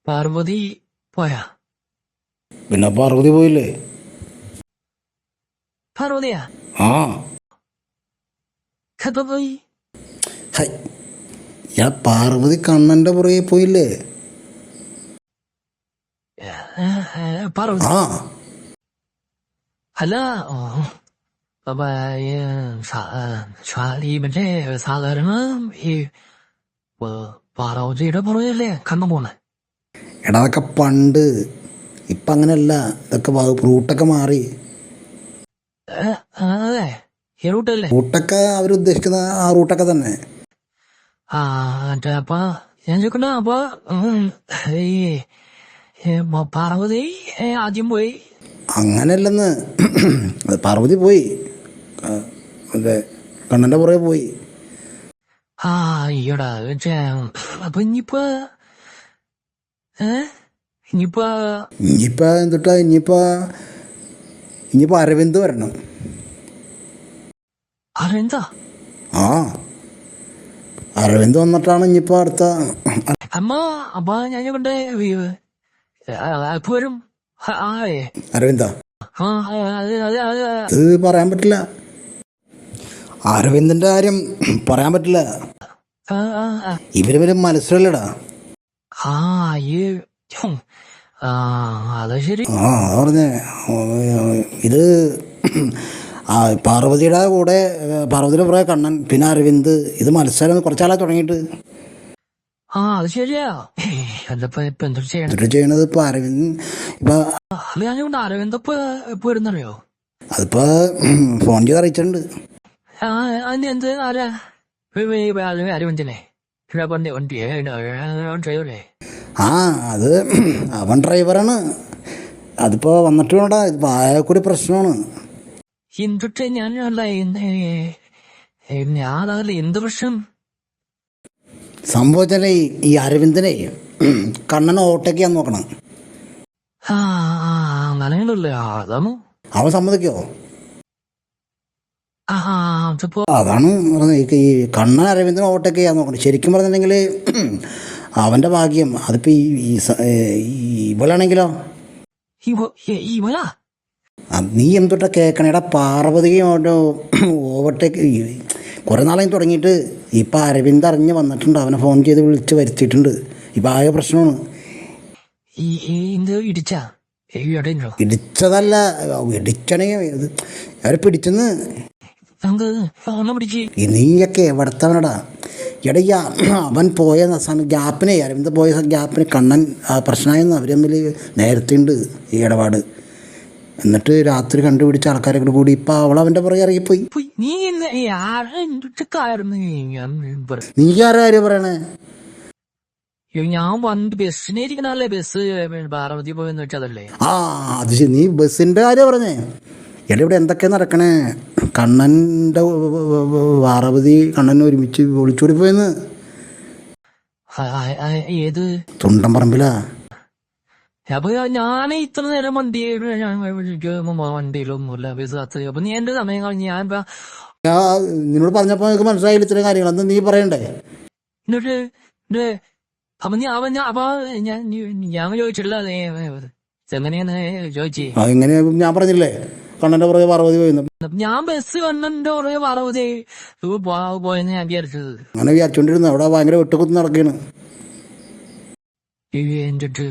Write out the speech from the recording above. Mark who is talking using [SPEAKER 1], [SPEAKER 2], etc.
[SPEAKER 1] പാർവതി പോയാ?
[SPEAKER 2] പിന്നെ പാർവതി പോയില്ലേ?
[SPEAKER 1] പാർവതിയാ?
[SPEAKER 2] ആ
[SPEAKER 1] എപ്പോ പോയി?
[SPEAKER 2] ഞാൻ പാർവതി കണ്ണന്റെ പുറകെ പോയില്ലേ?
[SPEAKER 1] പാർവതി
[SPEAKER 2] ആ
[SPEAKER 1] അല്ല, ഈ മറ്റേ സാധാരണ ഈ പാർവതിയുടെ പുറകെയല്ലേ കണ്ണൻ പോണേ?
[SPEAKER 2] എടാ അതൊക്കെ പണ്ട്, ഇപ്പം അങ്ങനെയല്ല. ഇതൊക്കെ റൂട്ടൊക്കെ മാറി.
[SPEAKER 1] അതെ, ഈ റൂട്ടല്ലേ?
[SPEAKER 2] റൂട്ടൊക്കെ അവരുദ്ദേശിക്കുന്ന ആ റൂട്ടൊക്കെ തന്നെ.
[SPEAKER 1] അപ്പൊ ഞാൻ ചോദിക്കണ്ട, അപ്പൊ ഈ പാർവതി ആദ്യം പോയി?
[SPEAKER 2] അങ്ങനെയല്ലെന്ന്. പാർവതി പോയി, അതെ, കണ്ണന്റെ പുറകെ പോയി.
[SPEAKER 1] ഈടാ അപ്പൊ ഇനിയിപ്പോ
[SPEAKER 2] എന്തുട്ടാ ഇനിയിപ്പോ അരവിന്ദ് വരണം.
[SPEAKER 1] അരവിന്ദാ?
[SPEAKER 2] ആ, അരവിന്ദ് വന്നിട്ടാണ് ഇനിയിപ്പോ അടുത്ത.
[SPEAKER 1] അപ്പൊ ഞാൻ കൊണ്ട് വരും.
[SPEAKER 2] അരവിന്ദാ? ഇത് പറയാൻ പറ്റില്ല. അരവിന്ദിന്റെ കാര്യം പറയാൻ പറ്റില്ല. ഇവര് മത്സരമല്ലടാ.
[SPEAKER 1] അത് ശരി.
[SPEAKER 2] പറഞ്ഞേ, ഇത് പാർവതിയുടെ പുറകെ കണ്ണൻ, പിന്നെ അരവിന്ദ്. ഇത് മത്സരം കുറച്ചാളായി തുടങ്ങിയിട്ട്.
[SPEAKER 1] അത് ശരിയാ. എന്തൊരു
[SPEAKER 2] ചെയ്യണത് ഇപ്പൊ അരവിന്ദ്.
[SPEAKER 1] അരവിന്ദ് ഇപ്പൊ വരുന്നറിയോ?
[SPEAKER 2] അതിപ്പോ ഫോൺ ചെയ്ത് അറിയിച്ചിട്ടുണ്ട്.
[SPEAKER 1] എന്ത് അരവിന്ദിനെ?
[SPEAKER 2] അത് അവൻ ഡ്രൈവറാണ്. അതിപ്പോ വന്നിട്ട് വേണ്ടാ, ഇതിപ്പോ ആയാൽക്കൂടി പ്രശ്നമാണ്.
[SPEAKER 1] എന്ത് പ്രശ്നം
[SPEAKER 2] സംഭവിച്ചാലേ ഈ അരവിന്ദനെ കണ്ണനെ ഓവർടേക്ക് ചെയ്യാൻ നോക്കണം.
[SPEAKER 1] അങ്ങനെയുണ്ടല്ലേ? അതാണ്.
[SPEAKER 2] അവൻ സമ്മതിക്കോ? അതാണ് പറഞ്ഞത്. ഈ കണ്ണൻ അരവിന്ദനെ ഓവർടേക്ക് ചെയ്യാൻ നോക്കണം. ശരിക്കും പറഞ്ഞിട്ടുണ്ടെങ്കിൽ അവന്റെ ഭാഗ്യം. അതിപ്പോ ഇവളാണെങ്കിലോ? നീ എന്തൊട്ടാ കേക്കണേടാ? പാർവതിയും ഓവർടേക്ക് കുറെ നാളായി തുടങ്ങിയിട്ട്. ഇപ്പം അരവിന്ദ് അറിഞ്ഞ് വന്നിട്ടുണ്ട്. അവനെ ഫോൺ ചെയ്ത് വിളിച്ച് വരുത്തിയിട്ടുണ്ട്. ഇപ്പം ആകെ പ്രശ്നമാണ്. ഇടിച്ചതല്ല, ഇടിച്ചണെങ്കിൽ അവരെ പിടിച്ചെന്ന്. നീയൊക്കെ എവിടത്തവനടാ? എടാ, അവൻ പോയ ഗ്യാപ്പിനെ, അരവിന്ദ് പോയ ഗ്യാപ്പിന് കണ്ണൻ പ്രശ്നമായെന്ന് അവർ തമ്മിൽ നേരത്തെ ഉണ്ട് ഈ ഇടപാട്. എന്നിട്ട് രാത്രി കണ്ടുപിടിച്ച ആൾക്കാരെ കൂടി ഇപ്പൊ അവളവന്റെ പുറകെ ഇറങ്ങിപ്പോയി. നീ ആരാ പറയണേ?
[SPEAKER 1] ഞാൻ വന്ന് ബസ്സിനെ ഇരിക്കണല്ലേ, ബസ് പാർവതി പോയെന്ന് വെച്ചതല്ലേ?
[SPEAKER 2] അത് ശരി, നീ ബസ്സിന്റെ കാര്യം പറഞ്ഞേ. എടാ, ഇവിടെ എന്തൊക്കെയാ നടക്കണേ? കണ്ണന്റെ പാർവതി കണ്ണനെ ഒരുമിച്ച് ഒളിച്ചോടി പോയെന്ന്.
[SPEAKER 1] ഏത്
[SPEAKER 2] തുണ്ടൻ പറമ്പിലാ?
[SPEAKER 1] അപ്പൊ ഞാൻ ഇത്ര നേരം വണ്ടിയിലൊന്നുമില്ല, ബസ് അത്ര. അപ്പൊ നീ എന്റെ സമയം കഴിഞ്ഞ് ഞാൻ
[SPEAKER 2] നിന്നോട് പറഞ്ഞപ്പോ എനിക്ക് മനസ്സിലായില്ല ഇത്രയും കാര്യങ്ങൾ. അന്ന് നീ പറയണ്ടേ?
[SPEAKER 1] എന്നിട്ട് അപ്പൊ ഞാൻ ചോദിച്ചില്ല എങ്ങനെയാന്ന് ചോദിച്ചേ.
[SPEAKER 2] എങ്ങനെ ഞാൻ പറഞ്ഞില്ലേ കണ്ണന്റെ പുറകെ പാർവതി പോയെന്ന്?
[SPEAKER 1] ഞാൻ ബസ് കണ്ണന്റെ പുറകെ പാർവതി പോയെന്ന് ഞാൻ വിചാരിച്ചത്.
[SPEAKER 2] അങ്ങനെ വിചാരിച്ചോണ്ടിരുന്നു. അവിടെ ഭയങ്കര വെട്ടുകുത്ത് നടക്കുകയാണ്.
[SPEAKER 1] എന്നിട്ട്